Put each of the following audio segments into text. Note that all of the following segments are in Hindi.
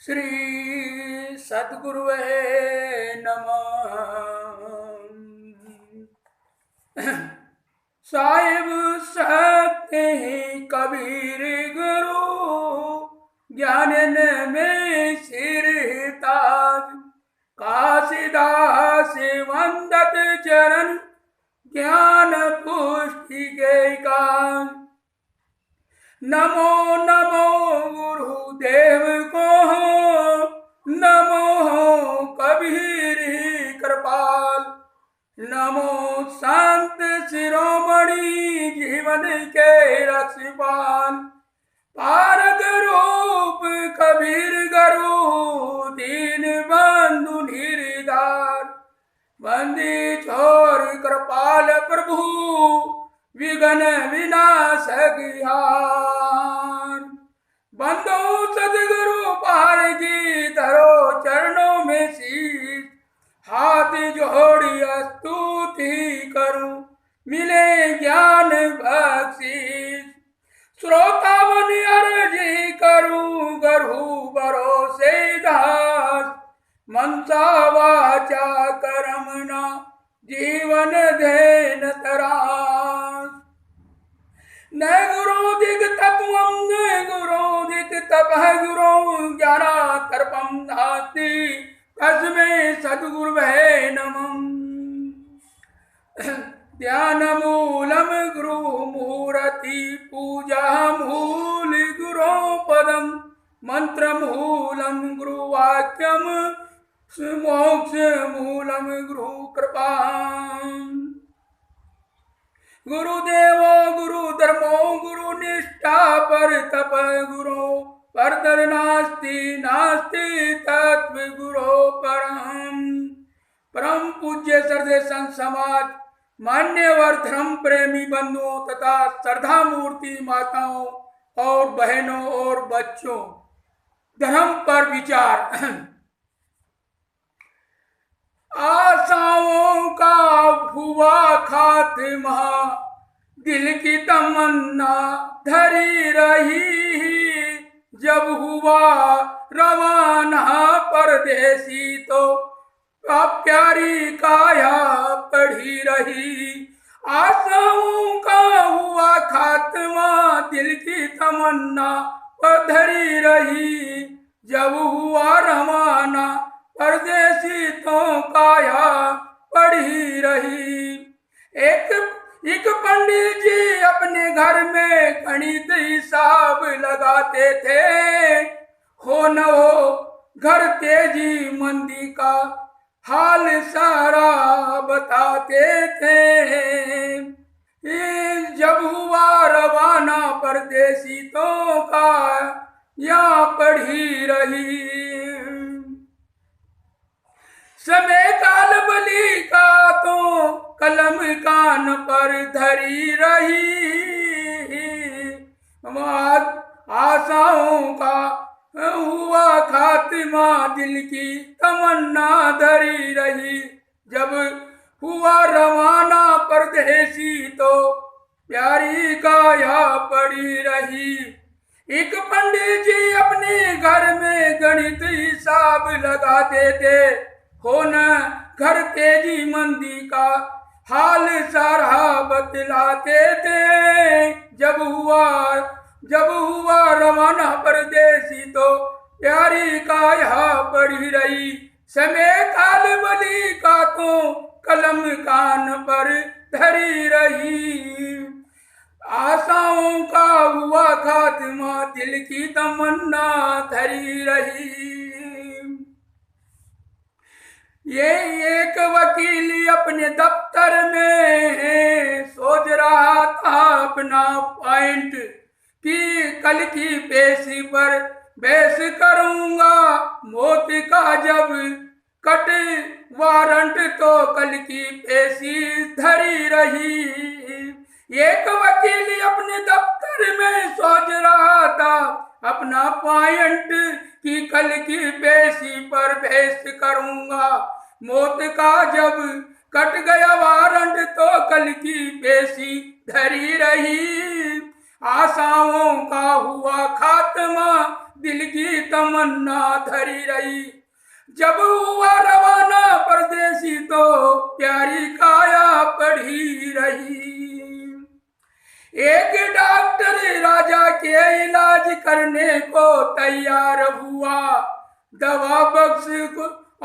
श्री सद्गुरु है नमः। साहिब सत्य कबीर गुरु ज्ञानन में सिरताज। काशीदास वंदत चरण ज्ञान पुष्टि के काज। नमो नमो गुरुदेव को नमो कबीर कृपाल। नमो संत शिरोमणि जीवन के रक्षपाल। पारग रूप कबीर गुरु दीन बंधु निर्धार। बंदी छोर कृपाल प्रभु विघ्न विनाशक हार। बंदो सदगुरु पार की धरो चरणों में शीश। हाथ जोड़ी स्तुति करूं मिले ज्ञान बख्शीश। श्रोता मन अर्जी करूं गरहु भरोसे दास। मनसा वाचा कर्मणा जीवन धेन तरास। न गुरु दिग तत्वं न गुरु दिग तपः गुरु ज्ञाना तर्पम धाति। तस्मै सद्गुरु वै नमः। ध्यान मूलम गुरु मूर्ति पूजा मूल गुरु पदम। मंत्र मूलम गुरु वाक्यम मोक्ष मूलम गुरु कृपा। गुरुदेवो गुरु धर्मो गुरु निष्ठा पर तप गुरु। परतर नास्ति नास्ति तत्व गुरु परम। परम पूज्य श्रद्धेय संत समाज, मान्यवर धर्म प्रेमी बंधुओं तथा श्रद्धा मूर्ति माताओं और बहनों और बच्चों, धर्म पर विचार। आशाओं का हुआ खात्मा, दिल की तमन्ना धरी रही। जब हुआ रवाना परदेसी तो प्यारी काया पड़ी रही। आशाओं का हुआ खात्मा, दिल की तमन्ना धरी रही। जब हुआ रवाना परदेसी तो काया पड़ी रही। एक पंडित जी अपने घर में गणित हिसाब लगाते थे। हो न हो घर तेजी मंदी का हाल सारा बताते थे। जब हुआ रवाना परदेसी तो का या पढ़ी रही। समय काल बली का तो कलम कान पर धरी रही। आशाओं का हुआ खात्मा, दिल की तमन्ना धरी रही। जब हुआ रवाना परदेसी तो प्यारी काया पड़ी रही। एक पंडित जी अपने घर में गणित हिसाब लगाते थे। हो न घर तेजी मंदी का हाल सारा बतलाते थे। जब हुआ रवाना परदेसी तो प्यारी काया पड़ी रही। समय काल बली का तो कलम कान पर धरी रही। आशाओं का हुआ खात्मा, दिल की तमन्ना धरी रही। ये एक वकील अपने दफ्तर में सोच रहा था अपना पॉइंट कि कल की पेशी पर बहस करूंगा। मौत का जब कट वारंट तो कल की पेशी धरी रही। एक वकील अपने दफ्तर में सोच रहा था अपना पॉइंट कि कल की पेशी पर बहस करूंगा। मौत का जब कट गया वारंट तो कल की पेशी धरी रही। आशाओं का हुआ खात्मा, दिल की तमन्ना धरी रही। जब हुआ रवाना परदेसी तो प्यारी काया पड़ी रही। एक डॉक्टर राजा के इलाज करने को तैयार हुआ, दवा बक्स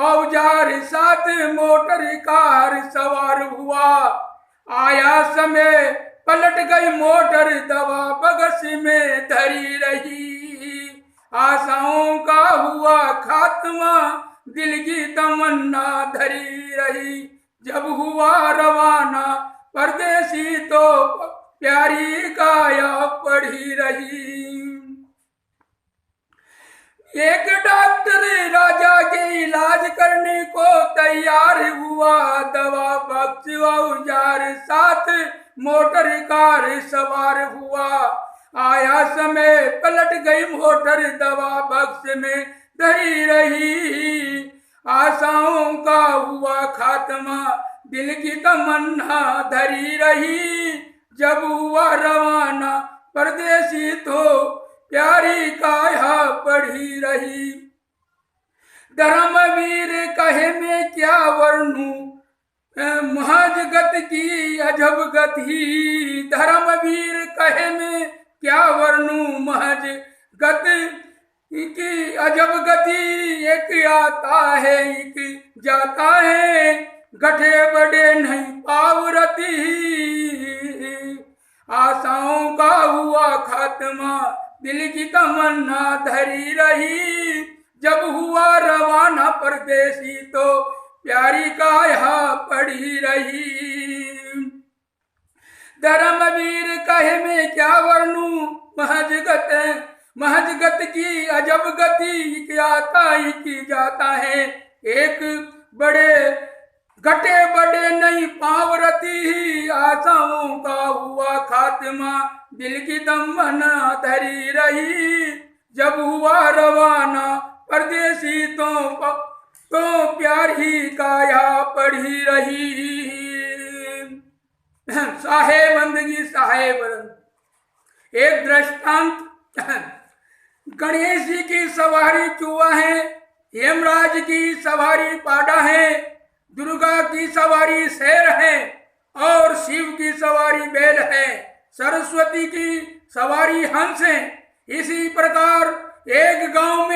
औजार साथ मोटर कार सवार हुआ। आया समय पलट गई मोटर, दवा बक्स में धरी रही। आशाओं का हुआ खात्मा, दिल की तमन्ना धरी रही। जब हुआ रवाना परदेसी तो प्यारी काया पड़ी रही। एक डॉक्टर राजा के इलाज करने को तैयार हुआ, दवा बक्स औजार साथ मोटर कार सवार हुआ। आया समय पलट गई मोटर, दवा बक्स में धरी रही। आशाओं का हुआ खात्मा, दिल की तमन्ना धरी रही। जब हुआ रवाना परदेसी तो प्यारी काया पड़ी रही। धर्मवीर कहे मैं क्या वर्णूं, महज गत की अजब गति। धर्मवीर कहे मैं क्या वर्णूं, महज गत की अजब गति। एक आता है एक जाता है, गठे बड़े नहीं पावरती। आशाओं का हुआ खात्मा, दिल की तमन्ना धरी रही। जब हुआ रवाना परदेसी तो प्यारी काया पड़ी रही। धर्मवीर कहे मैं क्या वर्णूं, महज गत की अजब गति। क्या आता की जाता है, एक बड़े घटे बड़े नहीं पावरती। आशाओं का हुआ खात्मा, दिल की तमन्ना धरी रही। जब हुआ रवाना परदेसी तो प्यारी काया पड़ी रही। साहेब बंदगी साहेब। एक दृष्टांत, गणेश जी की सवारी चूहा है, यमराज की सवारी पाडा है, दुर्गा की सवारी शेर है और शिव की सवारी बैल है, सरस्वती की सवारी हंस है। इसी प्रकार एक गांव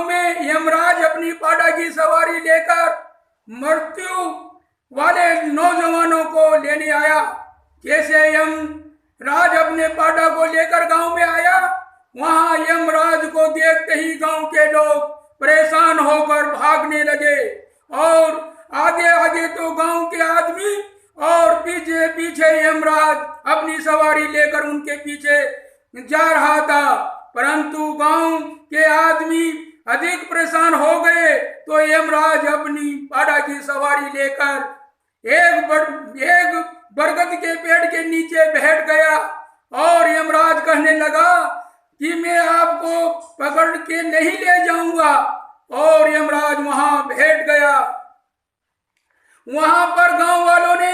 में यमराज अपनी पाडा की सवारी लेकर मृत्यु वाले नौजवानों को लेने आया। जैसे यमराज अपने पाडा को लेकर गांव में आया, वहां यमराज को देखते ही गांव के लोग परेशान होकर भागने लगे और आगे आगे तो गांव के आदमी और पीछे पीछे यमराज अपनी सवारी लेकर उनके पीछे जा रहा था। परंतु गांव के आदमी अधिक परेशान हो गए तो यमराज अपनी पाडा की सवारी लेकर एक बरगद के पेड़ के नीचे बैठ गया और यमराज कहने लगा कि मैं आपको पकड़ के नहीं ले जाऊंगा। और यमराज वहां बैठ गया। वहां पर गांव वालों ने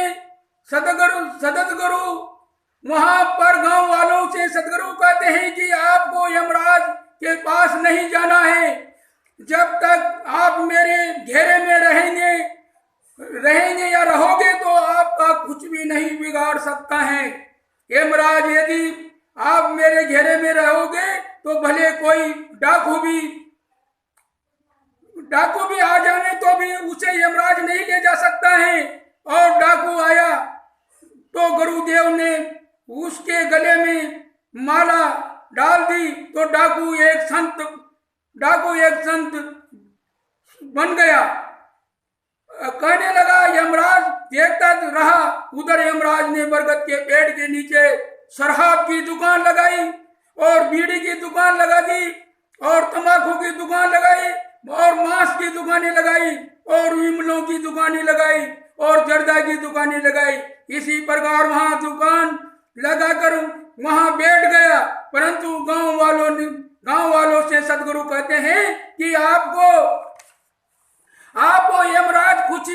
सदगुरु वहां पर गांव वालों से सदगुरु कहते हैं कि आपको यमराज के पास नहीं जाना है। जब तक आप मेरे घेरे में रहेंगे या रहोगे तो आपका कुछ भी नहीं बिगाड़ सकता है। यमराज यदि आप मेरे घेरे में रहोगे तो भले कोई डाकू भी आ जाने तो भी उसे यमराज नहीं ले जा सकता है। और डाकू आया तो गुरुदेव ने उसके गले में माला डाल दी तो डाकू एक संत बन गया। कहने लगा, यमराज देखता रहा। उधर यमराज ने बरगद के पेड़ के नीचे शराब की दुकान लगाई और बीड़ी की दुकान लगा दी और तंबाकू की दुकान लगाई और मांस की दुकानें लगाई और विमलों की दुकानें लगाई और जर्दा की दुकानें लगाई। इसी प्रकार वहां दुकान लगाकर वहां बैठ गया। परंतु गांव वालों से सदगुरु कहते हैं कि आपको यमराज कुछ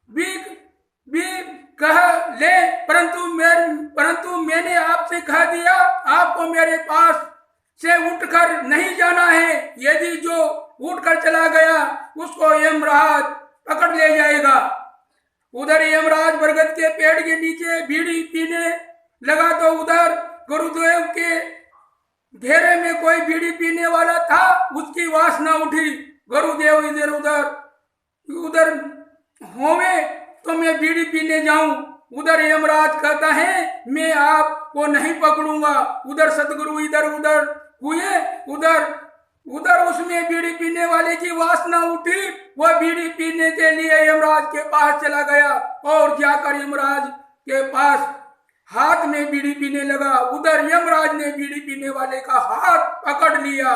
भी कह ले, परंतु मैंने आपसे कह दिया आपको मेरे पास से उठकर नहीं जाना है। यदि जो उठकर चला गया उसको यमराज पकड़ ले जाएगा। उधर यमराज बरगद के पेड़ के नीचे बीड़ी पीने लगा तो उधर गुरुदेव के घेरे में कोई बीड़ी पीने वाला था, उसकी वासना उठी। गुरुदेव इधर उधर होवे तो मैं बीड़ी पीने जाऊं। उधर यमराज कहता है मैं आपको नहीं पकड़ूंगा। उधर सदगुरु इधर उधर हुए, उधर उसमें बीड़ी पीने वाले की वासना उठी। वह बीड़ी पीने के लिए यमराज के पास चला गया और जाकर यमराज के पास हाथ में बीड़ी पीने लगा। उधर यमराज ने बीड़ी पीने वाले का हाथ पकड़ लिया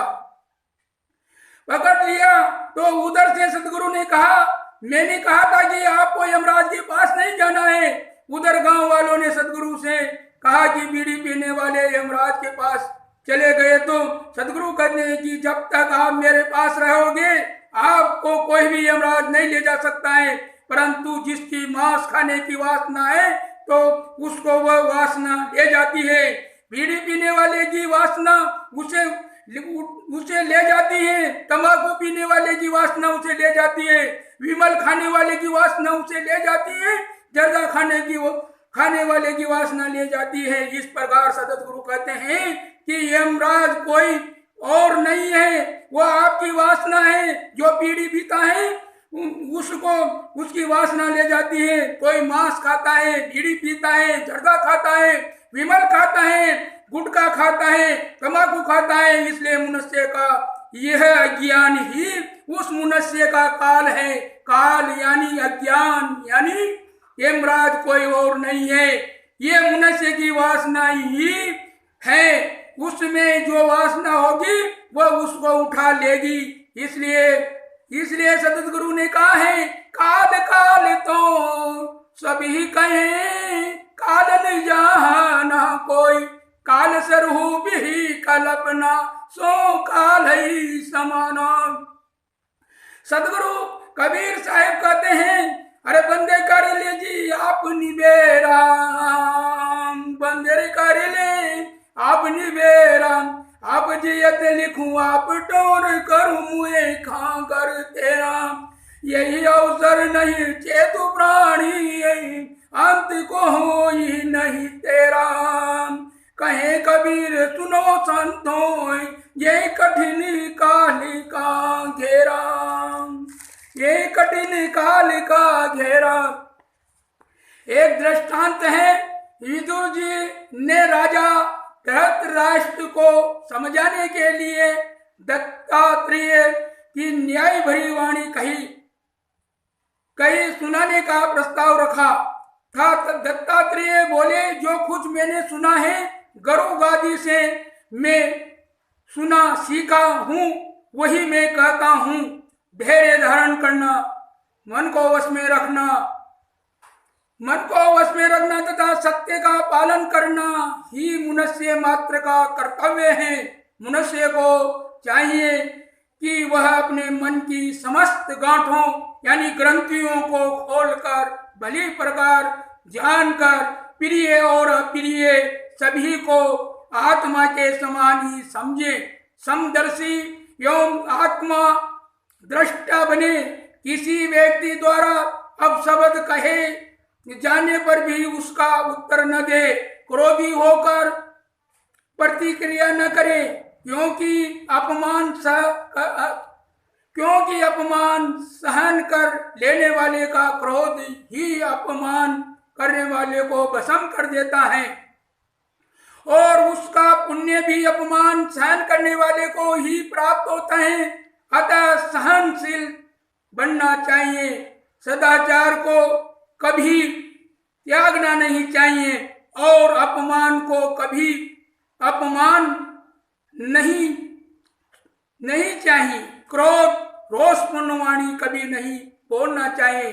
तो उधर से सदगुरु ने कहा मैंने कहा था कि आपको यमराज के पास नहीं जाना है। उधर गांव वालों ने सदगुरु से कहा कि बीड़ी पीने वाले यमराज के पास चले गए तो सदगुरु कहते हैं कि जब तक आप मेरे पास रहोगे आपको कोई भी यमराज नहीं ले जा सकता है, परंतु जिसकी मांस खाने की वासना है तो उसको वह वासना ले जाती है। बीड़ी पीने वाले की वासना उसे ले जाती है, तंबाकू पीने वाले की वासना उसे ले जाती है, विमल खाने वाले की वासना उसे ले जाती है, जर्दा खाने वाले की वासना ले जाती है। इस प्रकार सदगुरु कहते हैं कि यमराज कोई और नहीं है, वह आपकी वासना है। जो बीड़ी पीता है उसको उसकी वासना ले जाती है। कोई मांस खाता है, बीड़ी पीता है, जर्दा खाता है, विमल खाता है, गुटखा खाता है, तंबाकू खाता है। इसलिए मनुष्य का यह अज्ञान ही उस मनुष्य का काल है। काल यानी अज्ञान, यानी यमराज कोई और नहीं है, ये मनुष्य की वासना ही है। उसमें जो वासना होगी वह उसको उठा लेगी। इसलिए सदगुरु ने कहा है काल काल तो सभी कहें, काल न जाना कोई, काल स्वरूप ही कल्पना सो काल ही समाना। सदगुरु कबीर साहब कहते हैं अरे बंदे कर ले जी आप निबेरा, बंदे कर ले आप निबेरा, आप जियत लिखूं आप टोर करूं मुए खाकर तेरा, यही अवसर नहीं चेतु प्राणी अंत को हो ही नहीं तेरा। कहे कबीर सुनो संतों ये कठिन काल का घेरा, ये कठिन काल का घेरा। एक दृष्टांत है, विदुर जी ने राजा धृतराष्ट्र को समझाने के लिए दत्तात्रेय की न्याय भरी वाणी कही सुनाने का प्रस्ताव रखा था। दत्तात्रेय बोले जो कुछ मैंने सुना है गरु गादी से मैं सुना सीखा हूँ वही मैं कहता हूँ। धैर्य धारण करना, मन को वश में रखना तथा सत्य का पालन करना ही मनुष्य मात्र का कर्तव्य है। मनुष्य को चाहिए कि वह अपने मन की समस्त गांठों यानी ग्रंथियों को खोलकर भली प्रकार जानकर प्रिय और अप्रिय सभी को आत्मा के समान ही समझे, समदर्शी एवं आत्मा दृष्टा बने। किसी व्यक्ति द्वारा अपशब्द कहे जाने पर भी उसका उत्तर न दे, क्रोधी होकर प्रतिक्रिया न करे, क्योंकि अपमान सहन कर लेने वाले का क्रोध ही अपमान करने वाले को भस्म कर देता है और उसका पुण्य भी अपमान सहन करने वाले को ही प्राप्त होता है। अतः सहनशील बनना चाहिए, सदाचार को कभी त्यागना नहीं चाहिए और अपमान को कभी अपमान नहीं चाहिए। क्रोध रोषपूर्ण वाणी कभी नहीं बोलना चाहिए।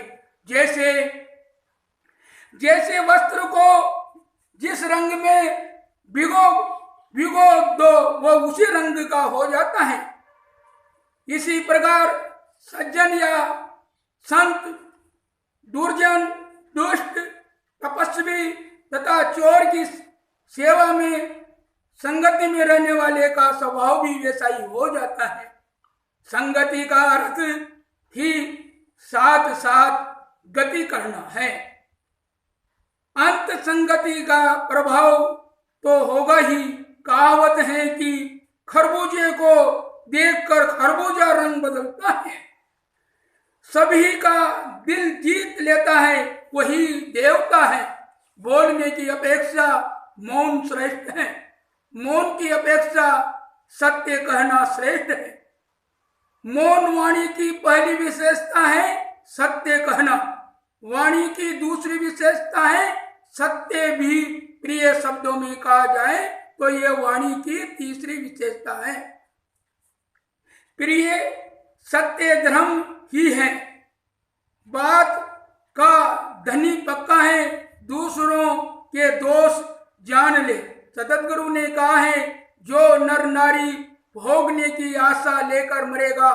जैसे वस्त्र को जिस रंग में भिगो दो वह उसी रंग का हो जाता है, इसी प्रकार सज्जन या संत, दुर्जन, दुष्ट, तपस्वी तथा चोर की सेवा में संगति में रहने वाले का स्वभाव भी वैसा ही हो जाता है। संगति का अर्थ ही साथ साथ गति करना है। अंत संगति का प्रभाव तो होगा ही। कहावत है कि खरबूजे को देखकर खरबूजा रंग बदलता है। सभी का दिल जीत लेता है वही देवता है। बोलने की अपेक्षा मौन श्रेष्ठ है। मौन की अपेक्षा सत्य कहना श्रेष्ठ है। मौन वाणी की पहली विशेषता है सत्य कहना। वाणी की दूसरी विशेषता है सत्य भी प्रिय शब्दों में कहा जाए तो यह वाणी की तीसरी विशेषता है। प्रिय सत्य धर्म ही है। बात का धनी पक्का है, दूसरों के दोष जान ले। सततगुरु ने कहा है जो नर नारी भोगने की आशा लेकर मरेगा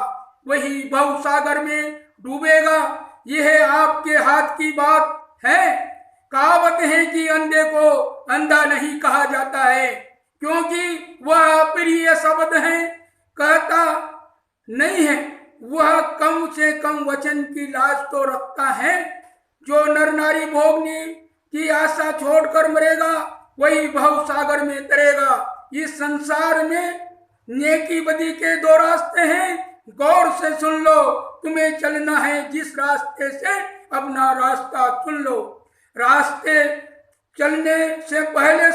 वही भवसागर में डूबेगा। यह आपके हाथ की बात है। कहावत है कि अंधे को अंधा नहीं कहा जाता है क्योंकि वह अप्रिय शब्द है, कहता नहीं है। वह कम से कम वचन की लाज तो रखता है। जो नर नारी भोगने की आशा छोड़कर मरेगा वही भवसागर में तरेगा। इस संसार में नेकी बदी के दो रास्ते हैं, गौर से सुन लो। तुम्हें चलना है जिस रास्ते से अपना रास्ता चुन लो। रास्ते चलने से पहले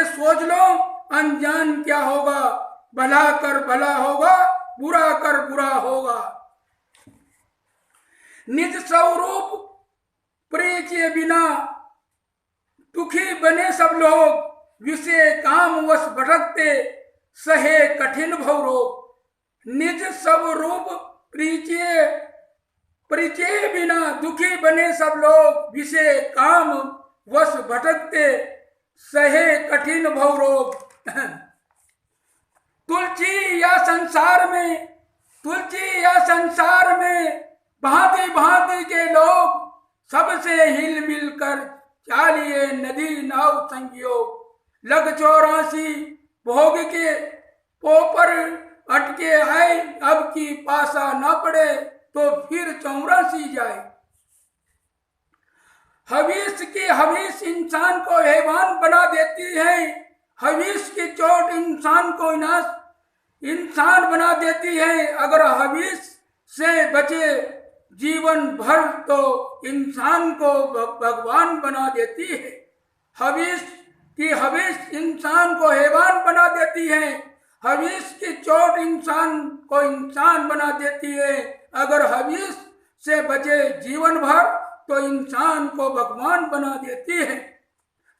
सोच लो अनजान क्या होगा। भला कर भला होगा, बुरा कर बुरा होगा। निज स्वरूप प्रिय के बिना दुखी बने सब लोग। विषय काम वश भटकते सहे कठिन भवरोग। निज स्वरूप परिचय बिना दुखी बने सब लोग। विषय काम वश भटकते सहे कठिन भवरोग। तुलसी या संसार में भांति भांति के लोग। सबसे हिल मिल कर चालिए नदी नाव संगियो। लग 84 भोग के पोपर अटके आए। अब की पासा न पड़े तो फिर 84 जाए। हवीस इंसान को हैवान बना देती है। हवीस की चोट इंसान को इंसान बना देती है। अगर हवीस से बचे जीवन भर तो इंसान को भगवान बना देती है। हवीस इंसान को हैवान बना देती है। हवीस की चोट इंसान को इंसान बना देती है। अगर हवीस से बचे जीवन भर तो इंसान को भगवान बना देती है।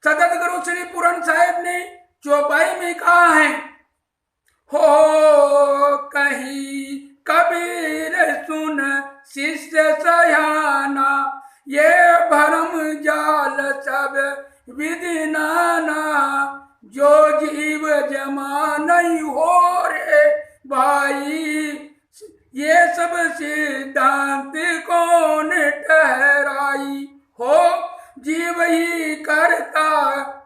सततगुरु श्री पूरन साहिब ने चौपाई में कहा है, हो कहीं कबीर सुन शिष्य सयाना। ये भरम जाल सब विधि नाना। जो जीव जमा नहीं हो रे भाई। ये सब सिद्धांत कौन ठहराई। हो जीव ही करता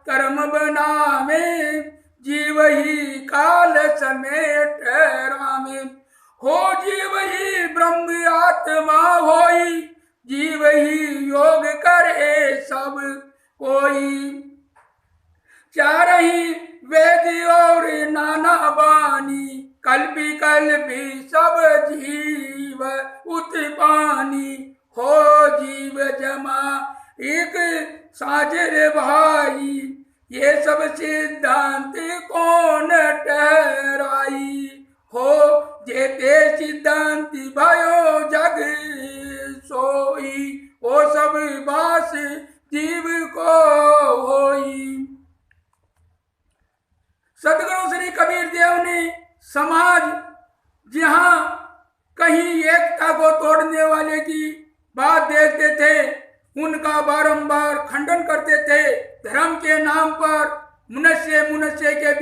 कर्म बनावे। जीव ही काल समेट रामे। हो जीव ही ब्रह्म आत्मा होई। जीव ही योग करे सब कोई। चार ही वेद और नाना बानी। कल्पी सब जीव उत्पानी। हो जीव जमा एक साजर भाई। ये सब सिद्धांत कौन ठहराई। हो जेते सिद्धांत भयो जग सोई। वो सब बास जीव को होई। सतगुरु श्री कबीर देव ने समाज जहाँ कहीं एकता को तोड़ने वाले की बात देखते थे उनका बारंबार खंडन करते थे। धर्म के नाम पर मनुष्य के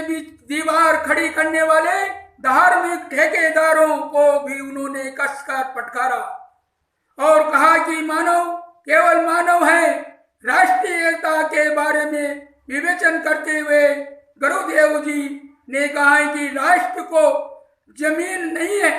बीच दीवार खड़ी करने वाले धार्मिक ठेकेदारों को भी उन्होंने कसकर फटकारा और कहा कि मानव केवल मानव है। राष्ट्रीय एकता के बारे में विवेचन करते हुए गुरुदेव जी ने कहा है कि राष्ट्र को जमीन नहीं है।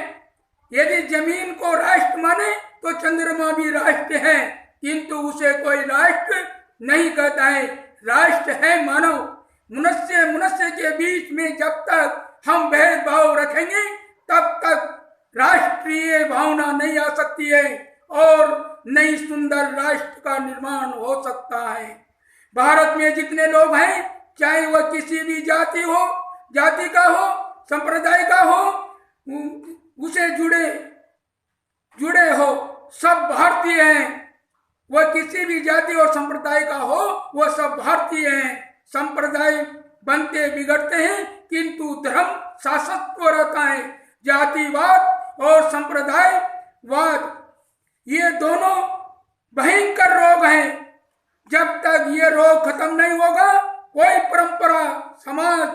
यदि जमीन को राष्ट्र माने तो चंद्रमा भी राष्ट्र है, किंतु उसे कोई राष्ट्र नहीं कहता है। राष्ट्र है मानव। मनुष्य के बीच में जब तक हम भेदभाव रखेंगे तब तक राष्ट्रीय भावना नहीं आ सकती है और नई सुंदर राष्ट्र का निर्माण हो सकता है। भारत में जितने लोग हैं, चाहे वह किसी भी जाति का हो, संप्रदाय का हो, उसे जुड़े हो, सब भारतीय हैं। वह किसी भी जाति और संप्रदाय का हो, वह सब भारतीय हैं। संप्रदाय बनते बिगड़ते हैं, किंतु धर्म शाश्वत रहता है। जातिवाद और संप्रदायवाद ये दोनों भयंकर रोग हैं। जब तक ये रोग खत्म नहीं होगा, कोई परंपरा, समाज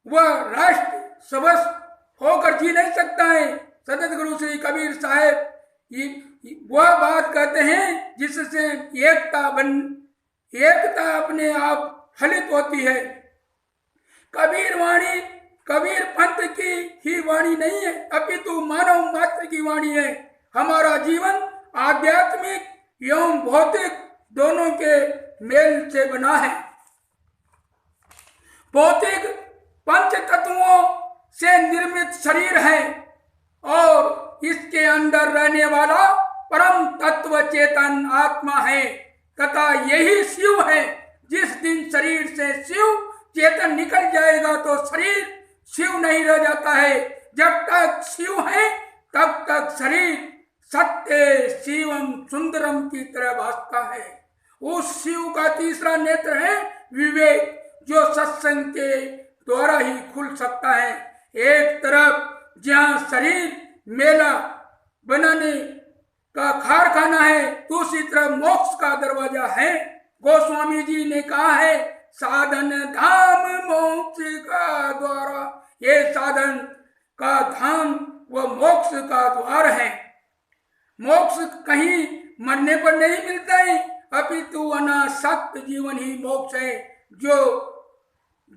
व राष्ट्र स्वस्थ होकर जी नहीं सकता है। सदत गुरु श्री कबीर साहब वह बात कहते हैं जिससे एकता अपने आप फलित होती है। कबीर वाणी कबीर पंथ की ही वाणी नहीं है, अपितु मानव मात्र की वाणी है। हमारा जीवन आध्यात्मिक एवं भौतिक दोनों के मेल से बना है। भौतिक पंच तत्वों से निर्मित शरीर है और इसके अंदर रहने वाला परम तत्व चेतन आत्मा है तथा यही शिव है। जिस दिन शरीर से शिव चेतन निकल जाएगा तो शरीर शिव नहीं रह जाता है। जब तक शिव है तब तक शरीर सत्य शिवम सुंदरम की तरह भासता है। उस शिव का तीसरा नेत्र है विवेक, जो सत्संग के द्वारा ही खुल सकता है। एक तरफ जहाँ शरीर मेला बनाने का कारखाना है, दूसरी तरफ मोक्ष का दरवाजा है। गोस्वामी जी ने कहा है, साधन धाम मोक्ष का द्वारा। ये साधन का धाम व मोक्ष का द्वार है। मोक्ष कहीं मरने पर नहीं मिलता है, अपितु अनासक्त जीवन ही मोक्ष है, जो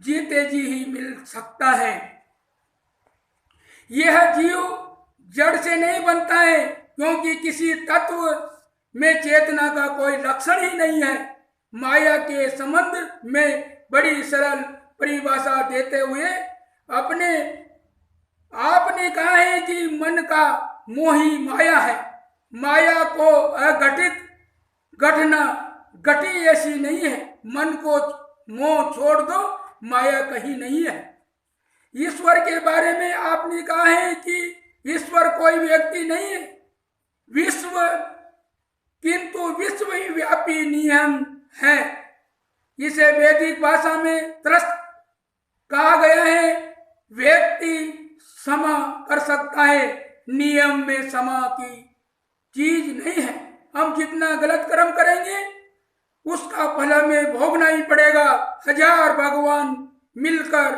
जीते जी ही मिल सकता है। यह जीव जड़ से नहीं बनता है, क्योंकि किसी तत्व में चेतना का कोई लक्षण ही नहीं है। माया के संबंध में बड़ी सरल परिभाषा देते हुए आपने कहा है कि मन का मोह ही माया है। माया को अघटित घटना घटी ऐसी नहीं है। मन को मोह छोड़ दो, माया कहीं नहीं है। ईश्वर के बारे में आपने कहा है कि ईश्वर कोई व्यक्ति नहीं है, विश्व, किंतु विश्व ही व्यापी नियम है। इसे वैदिक भाषा में त्रस्त कहा गया है। व्यक्ति क्षमा कर सकता है, नियम में क्षमा की चीज नहीं है। हम जितना गलत कर्म करेंगे उसका फल हमें भोगना ही पड़ेगा। हजार भगवान मिलकर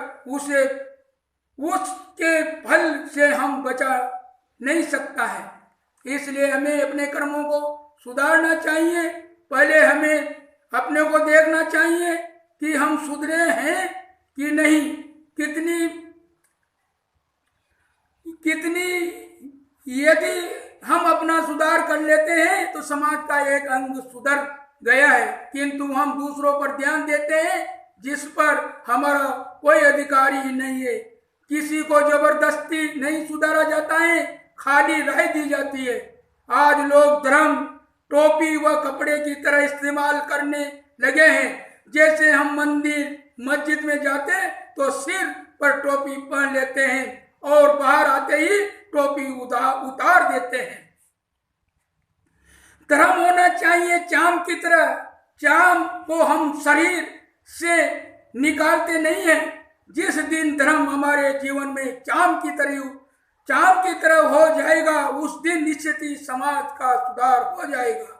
उसके फल से हम बचा नहीं सकता है। इसलिए हमें अपने कर्मों को सुधारना चाहिए। पहले हमें अपने को देखना चाहिए कि हम सुधरे हैं कि नहीं। कितनी यदि हम अपना सुधार कर लेते हैं तो समाज का एक अंग सुधर गया है, किंतु हम दूसरों पर ध्यान देते हैं जिस पर हमारा कोई अधिकार ही नहीं है। किसी को जबरदस्ती नहीं सुधारा जाता है, खाली राय दी जाती है। आज लोग धर्म टोपी व कपड़े की तरह इस्तेमाल करने लगे हैं। जैसे हम मंदिर मस्जिद में जाते हैं तो सिर पर टोपी पहन लेते हैं और बाहर आते ही टोपी उतार देते हैं। धर्म होना चाहिए चाम की तरह। चाम को हम शरीर से निकालते नहीं हैं। जिस दिन धर्म हमारे जीवन में चाम की तरह हो जाएगा, उस दिन निश्चित ही समाज का सुधार हो जाएगा।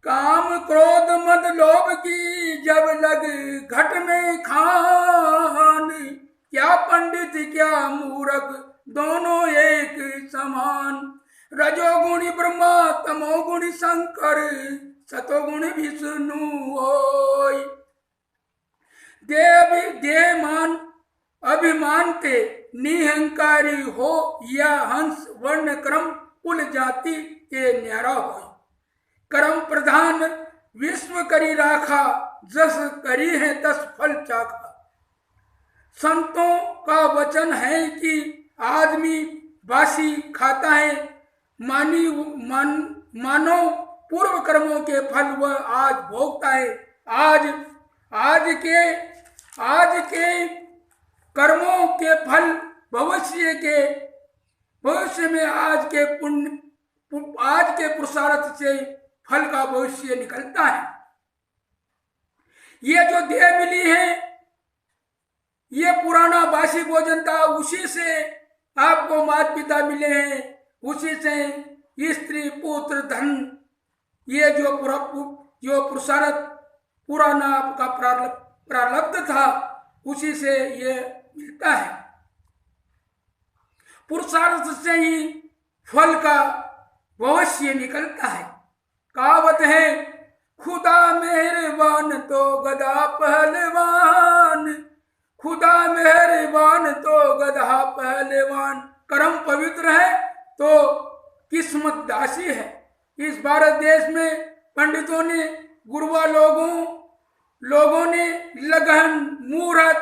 काम क्रोध मद लोभ की जब लग घट में खान, क्या पंडित क्या मूर्ख दोनों एक समान। रजोगुणी ब्रह्मा तमोगुणी शंकर, सतोगुणी विष्णु होय। देहमान अभिमान ते निहंकारी हो, या हंस वर्ण क्रम कुल जाति के न्यारा हो। कर्म प्रधान विश्व करी राखा, जस करी है तस फल चाखा। संतों का वचन है कि आदमी बासी खाता है, मानो पूर्व कर्मों के फल वह आज भोगता है। आज के कर्मों के फल भविष्य में आज के पुरुषार्थ से फल का भविष्य निकलता है। ये जो देह मिली है, ये पुराना बासी भोजन था, उसी से आपको माता पिता मिले हैं, उसी से स्त्री पुत्र धन, ये जो पुरुषार्थ पुराना आपका प्रारब्ध था, उसी से ये मिलता है। पुरुषार्थ से ही फल का भविष्य निकलता है। कहावत है, खुदा मेहरबान तो गधा पहलवान, खुदा मेहरबान तो गधा पहलवान। कर्म पवित्र है तो किस्मत दासी है। इस भारत देश में पंडितों ने, गुरुआ लोगों ने लगन मूर्त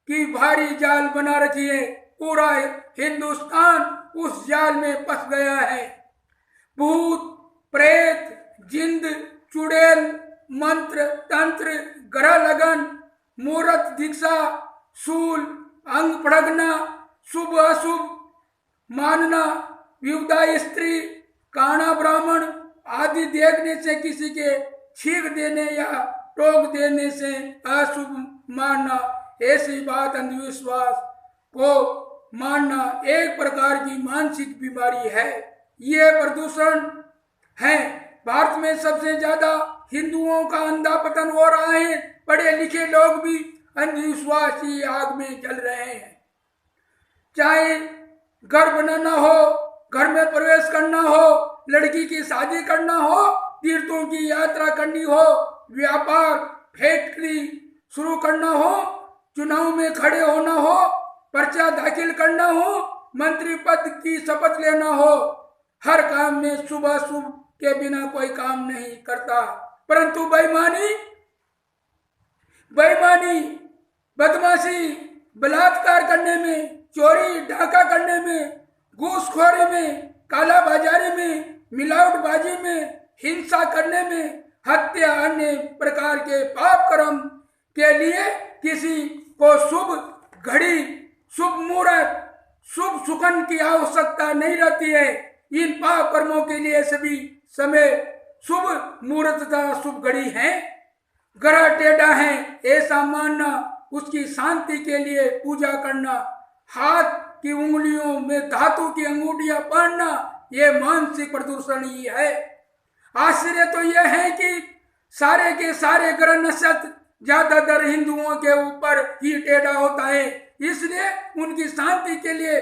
की भारी जाल बना रखी है। पूरा हिंदुस्तान उस जाल में फंस गया है। भूत प्रेत, जिंद, चुड़ैल, मंत्र तंत्र, ग्रह लगन, मूर्त दीक्षा, सूल, अंग पड़गना, शुभ अशुभ मानना, विधवा स्त्री, काना ब्राह्मण आदि देखने से किसी के छींक देने या टोक देने से अशुभ मानना, ऐसी बात अंधविश्वास को मानना एक प्रकार की मानसिक बीमारी है। ये प्रदूषण है। भारत में सबसे ज्यादा हिंदुओं का अंधा पतन हो रहा है। पढ़े लिखे लोग भी अंधविश्वास की आग में जल रहे हैं। चाहे घर बनाना हो, घर में प्रवेश करना हो, लड़की की शादी करना हो, तीर्थों की यात्रा करनी हो, व्यापार फैक्ट्री शुरू करना हो, चुनाव में खड़े होना हो, पर्चा दाखिल करना हो, मंत्री पद की शपथ लेना हो, हर काम में शुभ अशुभ के बिना कोई काम नहीं करता। परंतु बेईमानी, बदमाशी, बलात्कार करने में, चोरी डाका करने में, घूसखोरी में, काला बाजारी में, मिलावटबाजी में, हिंसा करने में, हत्या, अन्य प्रकार के पाप कर्म के लिए किसी को शुभ घड़ी, शुभ मुहूर्त, शुभ सुखन की आवश्यकता नहीं रहती है। इन पाप कर्मों के लिए सभी समय शुभ मुहूर्त तथा शुभ घड़ी है। ग्रह टेढ़ा है ऐसा मानना, उसकी शांति के लिए पूजा करना, हाथ की उंगलियों में धातु की अंगूठियां पहनना, ये मानसिक प्रदूषण ही है। आश्चर्य तो यह है कि सारे के सारे ग्रह नक्षत्र ज्यादातर हिंदुओं के ऊपर ही टेढ़ा होता है, इसलिए उनकी शांति के लिए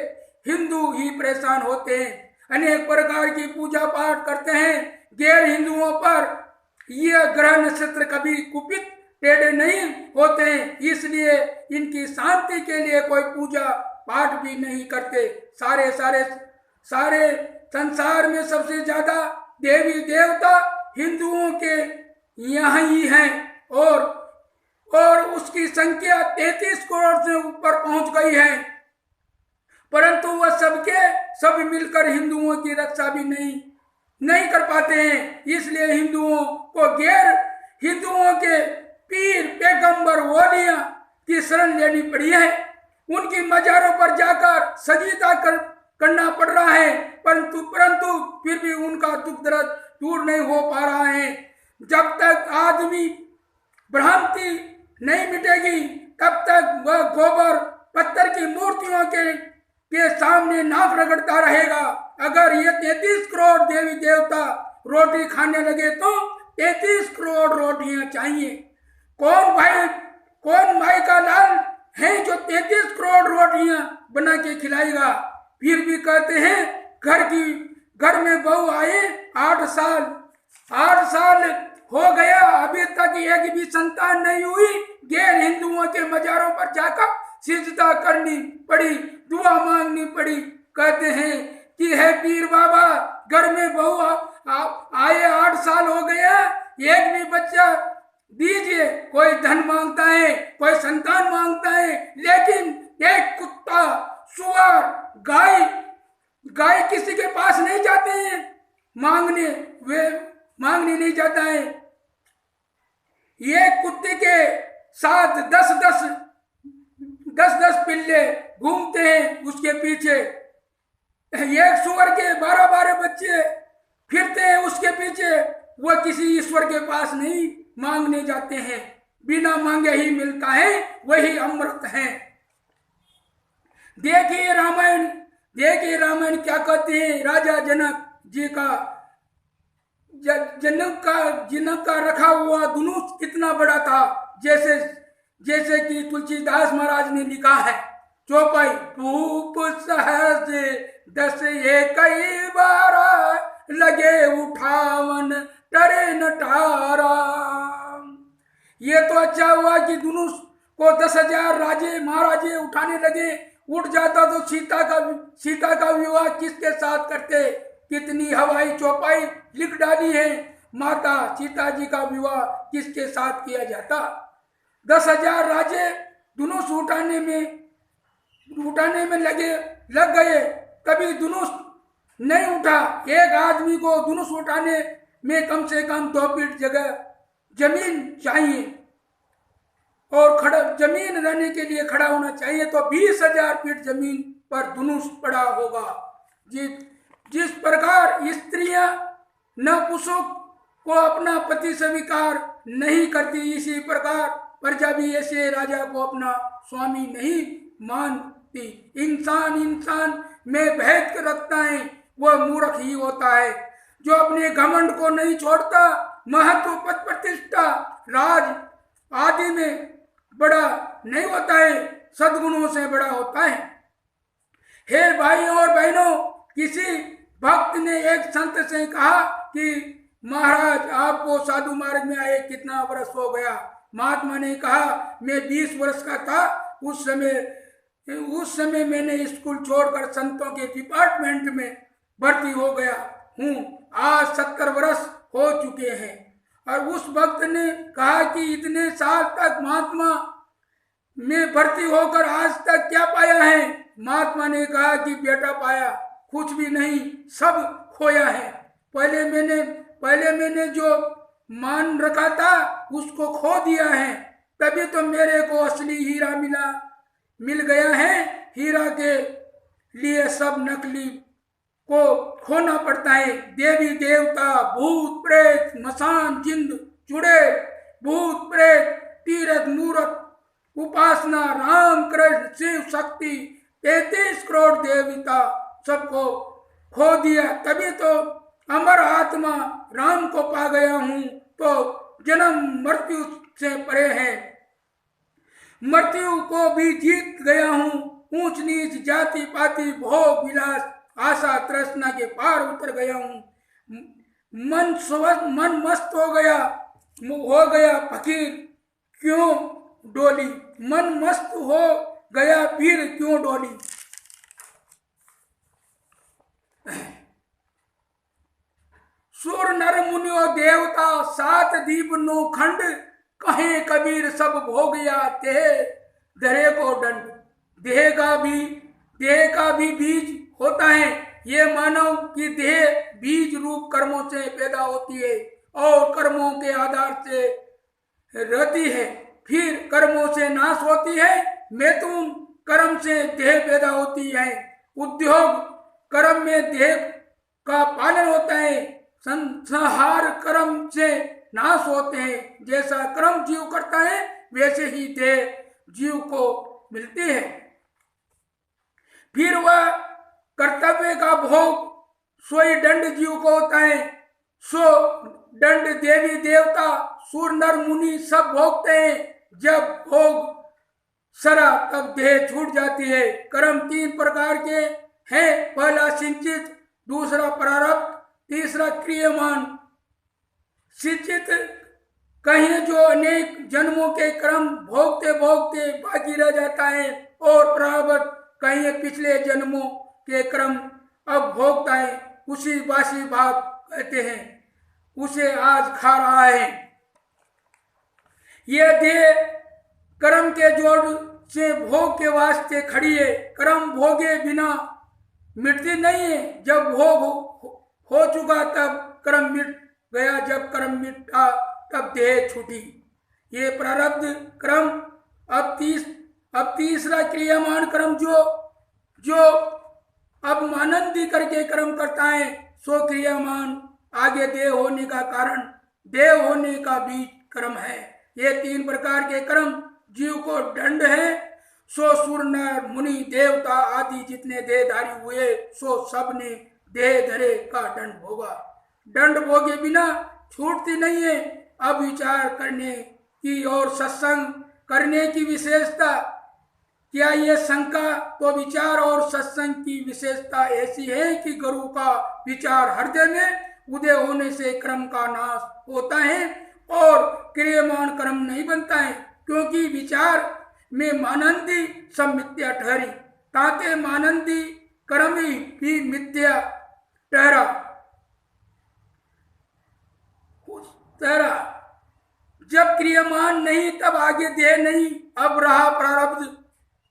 हिंदू ही परेशान होते हैं। अनेक प्रकार की पूजा पाठ करते हैं। गैर हिंदुओं पर यह ग्रह नक्षत्र कभी कुपित टेढ़े नहीं होते हैं, इसलिए इनकी शांति के लिए कोई पूजा पाठ भी नहीं करते। सारे संसार में सबसे ज्यादा देवी देवता हिंदुओं के यहाँ ही हैं और उसकी संख्या 33 करोड़ से ऊपर पहुंच गई है। परंतु वह सब मिलकर हिंदुओं की रक्षा भी नहीं कर पाते हैं। इसलिए हिंदुओं को गैर हिंदुओं के पीर, पैगंबर, वलियां की शरण लेनी पड़ी है। उनकी मजारों पर जाकर सजीदा करना पड़ रहा है, परंतु फिर भी उनका दुख दर्द दूर नहीं हो पा रहा है। जब तक आदमी भ्रांति नहीं मिटेगी, तब तक वह गोबर पत्थर की मूर्तियों के सामने नाक रगड़ता रहेगा। अगर ये 33 करोड़ देवी देवता रोटी खाने लगे तो 33 करोड़ रोटियां चाहिए। कौन भाई का लाल है जो 33 करोड़ रोटियां बना के खिलाएगा। फिर भी कहते हैं घर में बहू आए 8 साल हो गया, अभी तक एक भी संतान नहीं हुई। गैर हिंदुओं के मजारों पर जाकर सिजदा करनी पड़ी, दुआ मांगनी पड़ी। कहते हैं कि है पीर बाबा, घर में बहू आए 8 साल हो गया, एक भी बच्चा दीजिए। कोई धन मांगता है, कोई संतान मांगता है, लेकिन एक कुत्ता, सुअर, गाय किसी के पास नहीं जाते हैं मांगने, वे मांगने नहीं जाता है। ये कुत्ते के साथ 10-10 पिल्ले घूमते हैं उसके पीछे। एक सुअर के 12-12 बच्चे फिरते हैं उसके पीछे। वह किसी ईश्वर के पास नहीं मांगने जाते हैं, बिना मांगे ही मिलता है, वही अमृत है। देखिए रामायण क्या कहते हैं। राजा जनक जी का, जनक का रखा हुआ धनुष कितना बड़ा था। जैसे कि तुलसीदास महाराज ने लिखा है चौपाई, भूप सहज 10 कई बार लगे उठावन टरे नटारा। ये तो अच्छा हुआ कि धनुष को 10,000 राजे महाराजे उठाने लगे। उठ जाता तो सीता का विवाह किसके साथ करते। कितनी हवाई चौपाई लिख डाली है। माता सीता जी का विवाह किसके साथ किया जाता। 10,000 राजे धनुष उठाने में लग गए, तभी धनुष नहीं उठा। एक आदमी को धनुष उठाने में कम से कम 2 फीट जगह जमीन चाहिए, और जमीन रहने के लिए खड़ा होना चाहिए। तो 20,000 फीट जमीन पर धनुष पड़ा होगा। जिस प्रकार स्त्रियां नपुंसक को अपना पति स्वीकार नहीं करती, इसी प्रकार प्रजा भी ऐसे राजा को अपना स्वामी नहीं मानती। इंसान में भेद रखता है, वह मूर्ख ही होता है। जो अपने घमंड को नहीं छोड़ता, महत्व, पद प्रतिष्ठा, राज आदि में बड़ा नहीं होता है, सद्गुणों से बड़ा होता है। हे भाइयों और बहनों, किसी भक्त ने एक संत से कहा कि महाराज आपको साधु मार्ग में आए कितना वर्ष हो गया। महात्मा ने कहा मैं 20 वर्ष का था। उस समय मैंने स्कूल छोड़कर संतों के डिपार्टमेंट में भर्ती हो गया हूँ। आज 70 वर्ष हो चुके हैं। और उस भक्त ने कहा कि इतने साल तक महात्मा में भर्ती होकर आज तक क्या पाया है। महात्मा ने कहा कि बेटा पाया कुछ भी नहीं, सब खोया है। पहले मैंने जो मान रखा था उसको खो दिया है, तभी तो मेरे को असली हीरा मिल गया है। हीरा के लिए सब नकली को खोना पड़ता है। देवी देवता, भूत प्रेत, मसान, जिंद, चुड़ैल, भूत प्रेत, तीर्थ मूर्त उपासना, राम कृष्ण शिव शक्ति 33 करोड़ देवता सबको खो दिया, तभी तो अमर आत्मा राम को पा गया हूँ। तो जन्म मृत्यु से परे है, मृत्यु को भी जीत गया हूँ। ऊंच नीच जाति पाति भोग विलास आशा तृष्णा के पार उतर गया हूँ। मन मस्त हो गया फकीर क्यों डोली। मन मस्त हो गया फिर क्यों डोली। सुर नर मुनियो देवता 7 दीप 9 खंड, कहे कबीर सब भोगया ते धरे को दंड। देह का भी बीज होता है। ये मानव की देह बीज रूप कर्मों से पैदा होती है और कर्मों के आधार से रहती है, फिर कर्मों से नाश होती है। मैथुन कर्म से देह पैदा होती है। उद्योग कर्म में देह का पालन होता है। संहार कर्म से नाश होते हैं। जैसा कर्म जीव करता है वैसे ही देह जीव को मिलती है। फिर वह कर्तव्य का भोग सोई दंड जीव को होता है। सो दंड देवी देवता सूर नर मुनि सब भोगते हैं। जब भोग सरा तब देह छूट जाती है। कर्म 3 प्रकार के हैं। पहला सिंचित, दूसरा प्रारब्ध, तीसरा क्रियमान। सिंचित कहीं जो अनेक जन्मों के क्रम भोगते भोगते बाकी रह जाता है और प्रारब्ध कहीं पिछले जन्मों के क्रम अब भोगता है, उसी बासी भात कहते हैं, उसे आज खा रहा है। ये देह कर्म के जोड़ से भोग के वास्ते खड़ी है। कर्म भोगे बिना मिटती नहीं है। जब भोग हो चुका तब कर्म मिट गया, जब कर्म मिटा तब देह छूटी। ये प्रारब्ध कर्म अब तीसरा क्रियामान कर्म जो अब मानंदी करके कर्म करता है, सो क्रियामान आगे देह होने का कारण, देह होने का बीज कर्म है। ये 3 प्रकार के कर्म जीव को दंड है। सो सुर नर मुनि देवता आदि जितने देहधारी हुए, सो सब ने देह धरे का दंड भोगा। दंड भोगे बिना छूटती नहीं है। अब विचार करने की और सत्संग करने की विशेषता क्या? ये शंका तो विचार और सत्संग की विशेषता ऐसी है कि गुरु का विचार हृदय में उदय होने से कर्म का नाश होता है और क्रियमान कर्म नहीं बनता है, क्योंकि विचार में मानंदी सब मिथ्या ठहरी, ताते मानंदी कर्म भी मिथ्या ठहरा। जब क्रियमान नहीं तब आगे देह नहीं, अब रहा प्रारब्ध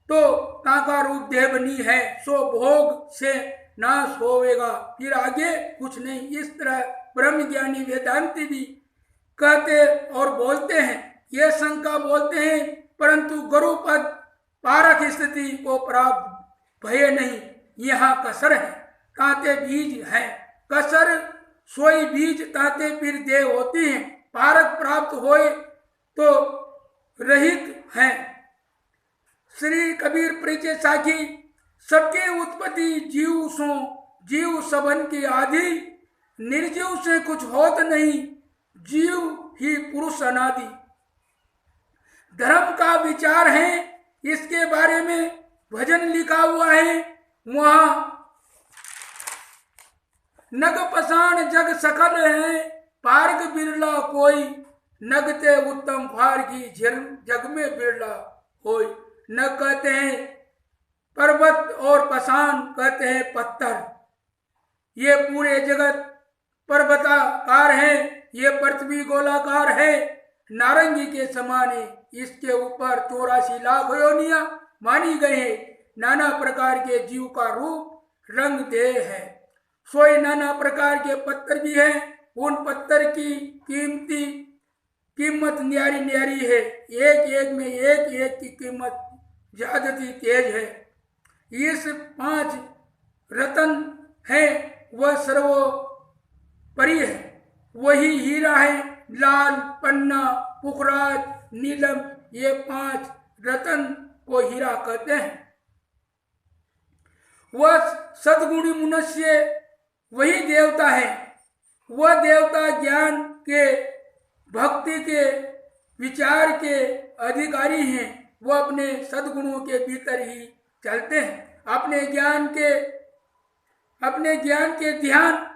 तो ताका रूप देह बनी है, सो भोग से नाश होवेगा, फिर आगे कुछ नहीं। इस तरह ब्रह्मज्ञानी वेदांती भी कहते और बोलते हैं, ये शंका बोलते हैं, परंतु गुरु पद पारक स्थिति को प्राप्त भय नहीं, यहाँ कसर है, ताते बीज है। कसर सोई बीज ताते फिर देह होती है। पारक प्राप्त होए तो रहित हैं। श्री कबीर परिचय साखी, सबके उत्पत्ति जीव सो, जीव सबन की आदि, निर्जीव से कुछ होत नहीं, जीव ही पुरुष अनादि। धर्म का विचार है, इसके बारे में भजन लिखा हुआ है। वहां नग पसाण जग सकल है, पार्ग बिरला कोई, नगते उत्तम फार की जग में बिरला होय। न कहते हैं पर्वत और पसान कहते हैं पत्थर। ये पूरे जगत पर्वताकार है, ये पृथ्वी गोलाकार है, नारंगी के समान है। इसके ऊपर 84 लाख योनियां मानी गई है। नाना प्रकार के जीव का रूप रंग देह है। सोई नाना प्रकार के पत्थर भी हैं। उन पत्थर की कीमत न्यारी न्यारी है। एक एक में एक एक की कीमत ज्यादती तेज है। इस 5 रतन है, वह सर्वोपरि है। वही हीरा है, लाल, पन्ना, पुखराज, नीलम, ये 5 रतन को हीरा कहते हैं। वह सद्गुणी मनुष्य वही देवता है। वह देवता ज्ञान के, भक्ति के, विचार के अधिकारी हैं। वह अपने सद्गुणों के भीतर ही चलते हैं। अपने ज्ञान के ध्यान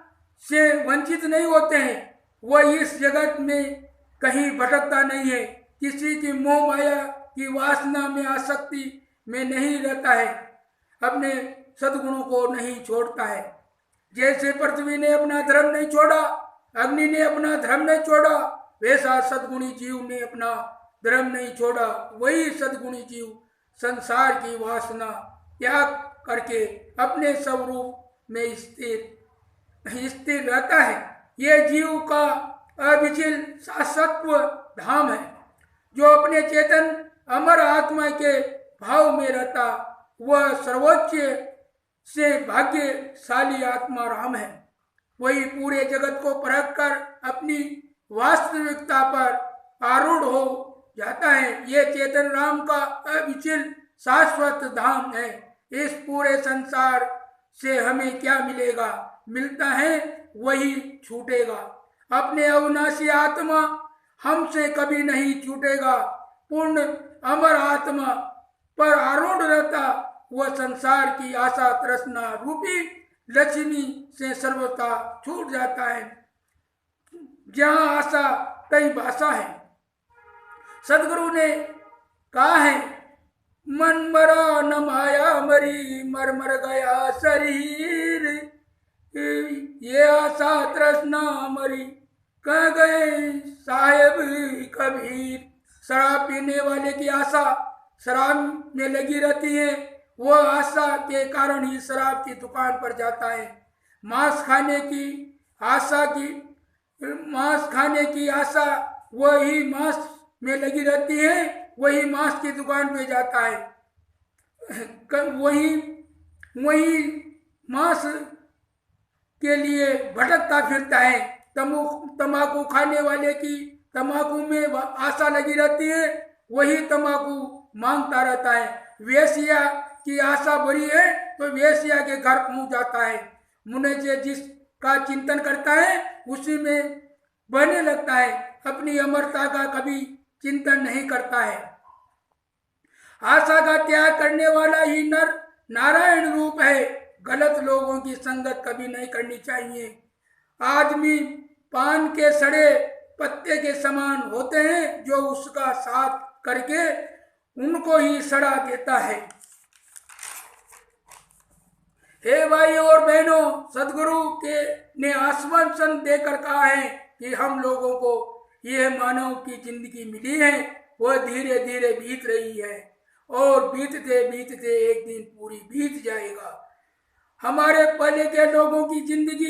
से वंचित नहीं होते हैं। वह इस जगत में कहीं भटकता नहीं है। किसी की मोह माया की वासना में, आसक्ति में नहीं रहता है। अपने सद्गुणों को नहीं छोड़ता है। जैसे पृथ्वी ने अपना धर्म नहीं छोड़ा, अग्नि ने अपना धर्म नहीं छोड़ा, वैसा सद्गुणी जीव ने अपना धर्म नहीं छोड़ा। वही सद्गुणी जीव संसार की वासना त्याग करके अपने स्वरूप में स्थिर रहता है। यह जीव का अविचल शाश्वत धाम है, जो अपने चेतन अमर आत्मा के भाव में रहता। वह सर्वोच्च से भाग्यशाली आत्मा राम है। वही पूरे जगत को परख कर अपनी वास्तविकता पर आरूढ़ हो जाता है। ये चेतन राम का अविचल शाश्वत धाम है। इस पूरे संसार से हमें क्या मिलेगा? मिलता है वही छूटेगा। अपने अविनाशी आत्मा हमसे कभी नहीं छूटेगा। पूर्ण अमर आत्मा पर आरूढ़ रहता वह संसार की आशा तृष्णा रूपी लक्ष्मी से सर्वथा छूट जाता है। जहाँ आशा कई भाषा है, सदगुरु ने कहा है, मन मरा न माया मरी, मर मर गया शरीर, ये आशा तृष्णा मरी, कह गए साहेब कबीर। शराब पीने वाले की आशा शराब में लगी रहती है, वो आशा के कारण ही शराब की दुकान पर जाता है। मांस खाने की आशा वही मांस में लगी रहती है, वही मांस की दुकान पे जाता है, वही मांस के लिए भटकता फिरता है। तंबाकू खाने वाले की तंबाकू में आशा लगी रहती है, वही तंबाकू मांगता रहता है। वेश्या की आशा बड़ी है तो वेश्या के घर पहुंच जाता है। मुने जिसका चिंतन करता है उसी में बहने लगता है, अपनी अमरता का कभी चिंतन नहीं करता है। आशा का त्याग करने वाला ही नर नारायण रूप है। गलत लोगों की संगत कभी नहीं करनी चाहिए। आदमी पान के सड़े पत्ते के समान होते हैं, जो उसका साथ करके उनको ही सड़ा देता है। हे भाइयों और बहनों, सदगुरु के ने आश्वासन देकर कहा है कि हम लोगों को यह मानव की जिंदगी मिली है, वह धीरे धीरे बीत रही है और बीतते बीतते एक दिन पूरी बीत जाएगा। हमारे पहले के लोगों की जिंदगी